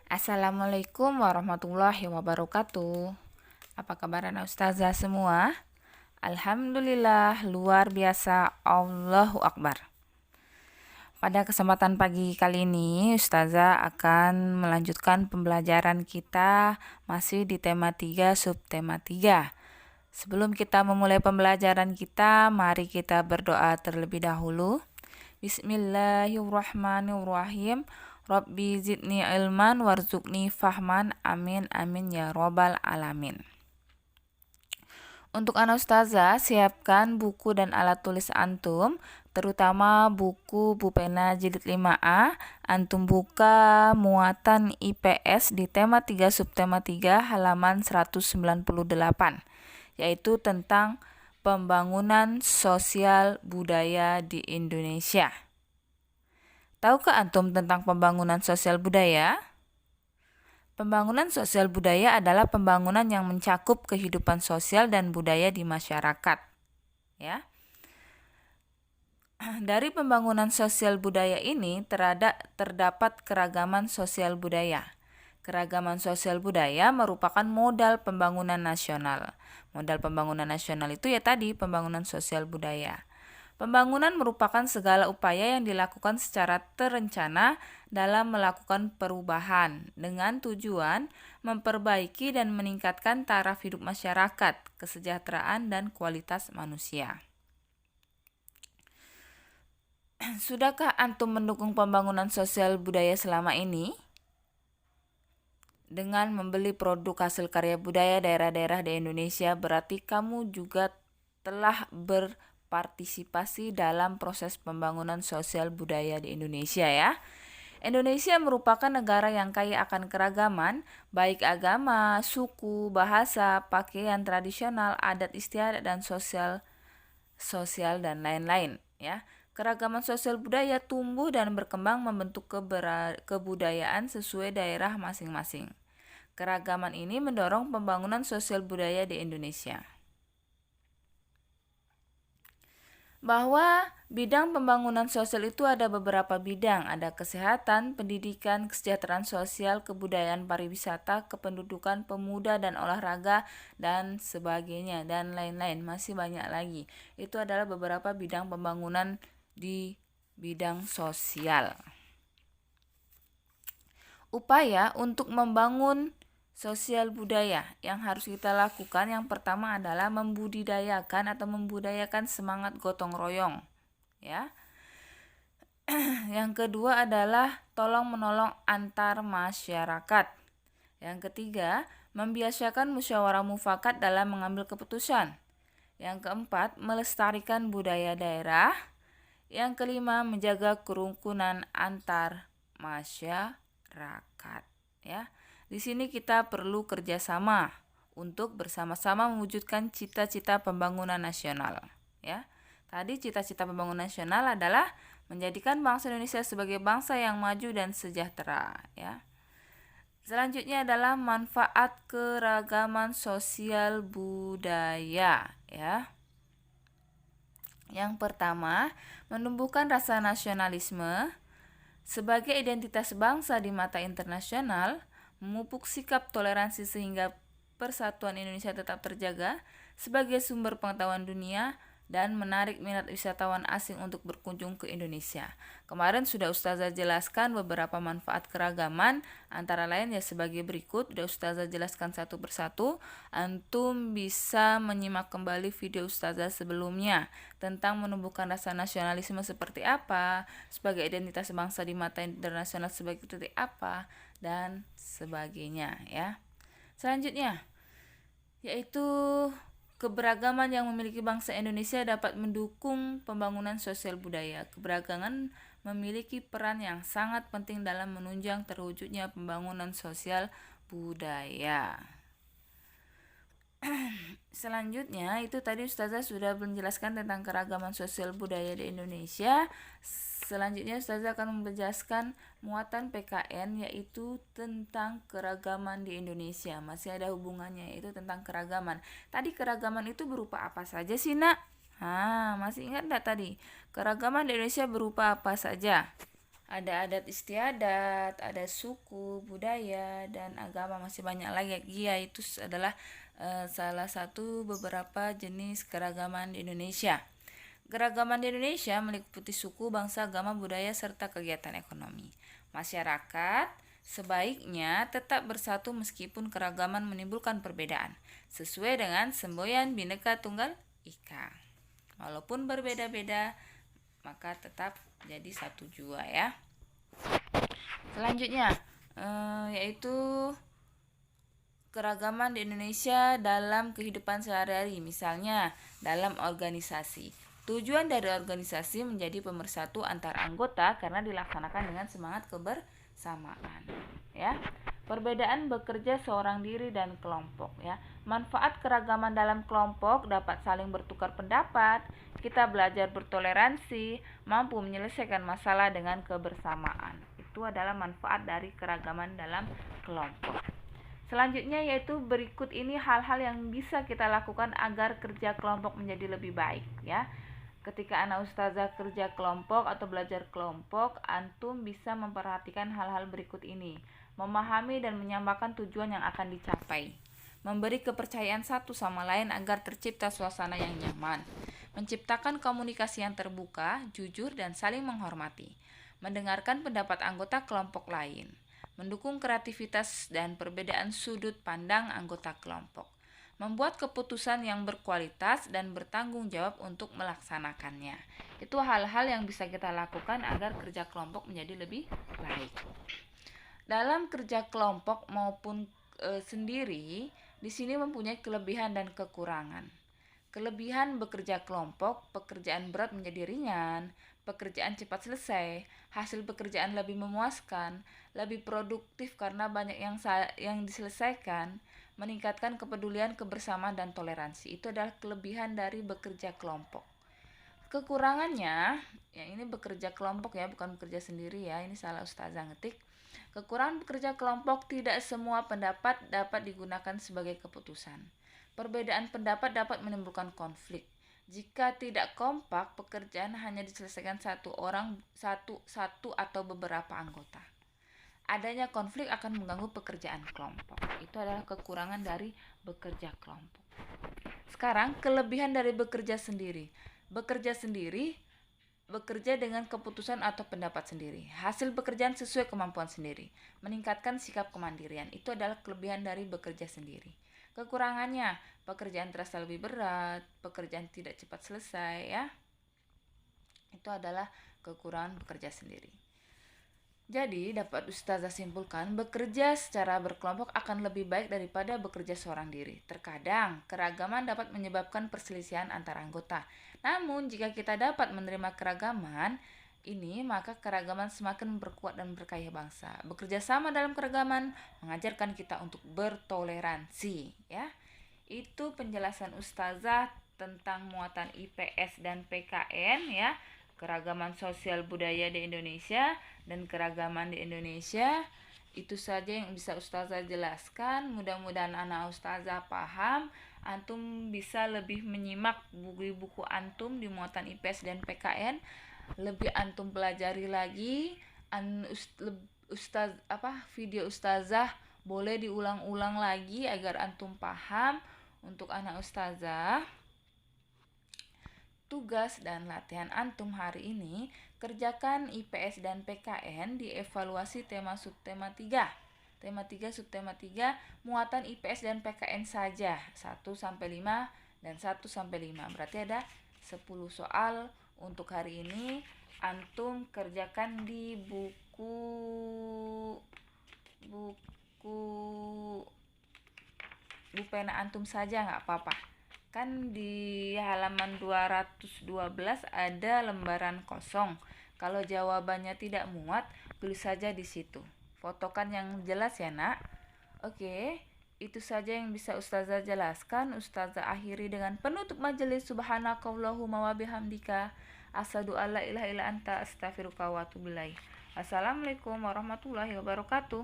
Assalamualaikum warahmatullahi wabarakatuh. Apa kabar anak ustazah semua? Alhamdulillah, luar biasa, Allahu Akbar. Pada kesempatan pagi kali ini, ustazah akan melanjutkan pembelajaran kita masih di tema 3, subtema 3. Sebelum kita memulai pembelajaran kita, mari kita berdoa terlebih dahulu. Bismillahirrahmanirrahim. Rabbi zidni ilman warzuqni fahman. Amin amin ya robbal alamin. Untuk anak ustazah, siapkan buku dan alat tulis antum, terutama buku Bupena jilid 5A. Antum buka muatan IPS di tema 3 subtema 3 halaman 198, yaitu tentang pembangunan sosial budaya di Indonesia. Tahukah antum tentang pembangunan sosial budaya? Pembangunan sosial budaya adalah pembangunan yang mencakup kehidupan sosial dan budaya di masyarakat. Ya. Dari pembangunan sosial budaya ini terdapat keragaman sosial budaya. Keragaman sosial budaya merupakan modal pembangunan nasional. Modal pembangunan nasional itu ya tadi pembangunan sosial budaya. Pembangunan merupakan segala upaya yang dilakukan secara terencana dalam melakukan perubahan dengan tujuan memperbaiki dan meningkatkan taraf hidup masyarakat, kesejahteraan, dan kualitas manusia. Sudahkah antum mendukung pembangunan sosial budaya selama ini? Dengan membeli produk hasil karya budaya daerah-daerah di Indonesia, berarti kamu juga telah berpartisipasi dalam proses pembangunan sosial budaya di Indonesia ya. Indonesia merupakan negara yang kaya akan keragaman, baik agama, suku, bahasa, pakaian tradisional, adat istiadat, dan sosial dan lain-lain ya. Keragaman sosial budaya tumbuh dan berkembang membentuk kebudayaan sesuai daerah masing-masing. Keragaman ini mendorong pembangunan sosial budaya di Indonesia. Bahwa bidang pembangunan sosial itu ada beberapa bidang, ada kesehatan, pendidikan, kesejahteraan sosial, kebudayaan, pariwisata, kependudukan, pemuda dan olahraga, dan sebagainya, dan lain-lain, masih banyak lagi. Itu adalah beberapa bidang pembangunan di bidang sosial. Upaya untuk membangun sosial budaya yang harus kita lakukan, yang pertama adalah membudidayakan semangat gotong royong ya. Yang kedua adalah tolong menolong antar masyarakat. Yang ketiga, membiasakan musyawarah mufakat dalam mengambil keputusan. Yang keempat, melestarikan budaya daerah. Yang kelima, menjaga kerukunan antar masyarakat ya. Di sini kita perlu kerjasama untuk bersama-sama mewujudkan cita-cita pembangunan nasional. Ya, tadi cita-cita pembangunan nasional adalah menjadikan bangsa Indonesia sebagai bangsa yang maju dan sejahtera. Ya. Selanjutnya adalah manfaat keragaman sosial budaya. Ya. Yang pertama, menumbuhkan rasa nasionalisme sebagai identitas bangsa di mata internasional, memupuk sikap toleransi sehingga persatuan Indonesia tetap terjaga sebagai sumber pengetahuan dunia, dan menarik minat wisatawan asing untuk berkunjung ke Indonesia. Kemarin sudah Ustazah jelaskan beberapa manfaat keragaman, antara lain ya sebagai berikut, sudah Ustazah jelaskan satu persatu. Antum bisa menyimak kembali video Ustazah sebelumnya tentang menumbuhkan rasa nasionalisme seperti apa, sebagai identitas bangsa di mata internasional seperti apa, dan sebagainya ya. Selanjutnya yaitu keberagaman yang memiliki bangsa Indonesia dapat mendukung pembangunan sosial budaya. Keberagaman memiliki peran yang sangat penting dalam menunjang terwujudnya pembangunan sosial budaya. Selanjutnya itu tadi Ustazah sudah menjelaskan tentang keragaman sosial budaya di Indonesia. Selanjutnya Ustazah akan menjelaskan muatan PKN, yaitu tentang keragaman di Indonesia. Masih ada hubungannya, yaitu tentang keragaman. Tadi keragaman itu berupa apa saja sih nak? Masih ingat enggak tadi? Keragaman di Indonesia berupa apa saja? Ada adat istiadat, ada suku, budaya, dan agama, masih banyak lagi. Ya, itu adalah salah satu beberapa jenis keragaman di Indonesia. Keragaman di Indonesia meliputi suku, bangsa, agama, budaya, serta kegiatan ekonomi. Masyarakat sebaiknya tetap bersatu meskipun keragaman menimbulkan perbedaan, sesuai dengan semboyan Bhinneka Tunggal Ika. Walaupun berbeda-beda, maka tetap jadi satu jua ya. Selanjutnya yaitu keragaman di Indonesia dalam kehidupan sehari-hari, misalnya dalam organisasi. Tujuan dari organisasi menjadi pemersatu antar anggota karena dilaksanakan dengan semangat kebersamaan, ya. Perbedaan bekerja seorang diri dan kelompok, ya. Manfaat keragaman dalam kelompok dapat saling bertukar pendapat, kita belajar bertoleransi, mampu menyelesaikan masalah dengan kebersamaan. Itu adalah manfaat dari keragaman dalam kelompok. Selanjutnya yaitu berikut ini hal-hal yang bisa kita lakukan agar kerja kelompok menjadi lebih baik, ya. Ketika anak ustazah kerja kelompok atau belajar kelompok, antum bisa memperhatikan hal-hal berikut ini. Memahami dan menyamakan tujuan yang akan dicapai. Memberi kepercayaan satu sama lain agar tercipta suasana yang nyaman. Menciptakan komunikasi yang terbuka, jujur, dan saling menghormati. Mendengarkan pendapat anggota kelompok lain. Mendukung kreativitas dan perbedaan sudut pandang anggota kelompok. Membuat keputusan yang berkualitas dan bertanggung jawab untuk melaksanakannya. Itu hal-hal yang bisa kita lakukan agar kerja kelompok menjadi lebih baik. Dalam kerja kelompok maupun sendiri, di sini mempunyai kelebihan dan kekurangan. Kelebihan bekerja kelompok, pekerjaan berat menjadi ringan, pekerjaan cepat selesai, hasil pekerjaan lebih memuaskan, lebih produktif karena banyak yang diselesaikan, meningkatkan kepedulian, kebersamaan, dan toleransi. Itu adalah kelebihan dari bekerja kelompok. Kekurangannya, ya ini bekerja kelompok ya, bukan bekerja sendiri ya, ini salah ustazah ngetik. Kekurangan bekerja kelompok, tidak semua pendapat dapat digunakan sebagai keputusan. Perbedaan pendapat dapat menimbulkan konflik. Jika tidak kompak, pekerjaan hanya diselesaikan satu atau beberapa anggota. Adanya konflik akan mengganggu pekerjaan kelompok. Itu adalah kekurangan dari bekerja kelompok. Sekarang, kelebihan dari bekerja sendiri. Bekerja sendiri, bekerja dengan keputusan atau pendapat sendiri. Hasil pekerjaan sesuai kemampuan sendiri. Meningkatkan sikap kemandirian. Itu adalah kelebihan dari bekerja sendiri. Kekurangannya, pekerjaan terasa lebih berat, pekerjaan tidak cepat selesai ya. Itu adalah kekurangan bekerja sendiri. Jadi, dapat ustazah simpulkan, bekerja secara berkelompok akan lebih baik daripada bekerja seorang diri. Terkadang, keragaman dapat menyebabkan perselisihan antar anggota. Namun, jika kita dapat menerima keragaman ini, maka keragaman semakin berkuat dan berkaya bangsa. Bekerja sama dalam keragaman mengajarkan kita untuk bertoleransi, ya. Itu penjelasan ustazah tentang muatan IPS dan PKN, ya. Keragaman sosial budaya di Indonesia dan keragaman di Indonesia. Itu saja yang bisa ustazah jelaskan. Mudah-mudahan anak ustazah paham. Antum bisa lebih menyimak buku-buku antum di muatan IPS dan PKN. Lebih antum pelajari lagi. Video ustazah boleh diulang-ulang lagi agar antum paham. Untuk anak ustazah, tugas dan latihan antum hari ini, kerjakan IPS dan PKN, dievaluasi tema subtema 3. Tema 3 subtema 3, muatan IPS dan PKN saja, 1-5 dan 1-5. Berarti ada 10 soal untuk hari ini. Antum kerjakan di buku pena antum saja, nggak apa-apa. Kan di halaman 212 ada lembaran kosong. Kalau jawabannya tidak muat, tulis saja di situ. Fotokan yang jelas ya, Nak. Oke, itu saja yang bisa ustazah jelaskan. Ustazah akhiri dengan penutup majelis. Subhanakallahumma wa bihamdika, asyhadu alla ilaha illa anta, astaghfiruka wa atubu ilaik. Assalamualaikum warahmatullahi wabarakatuh.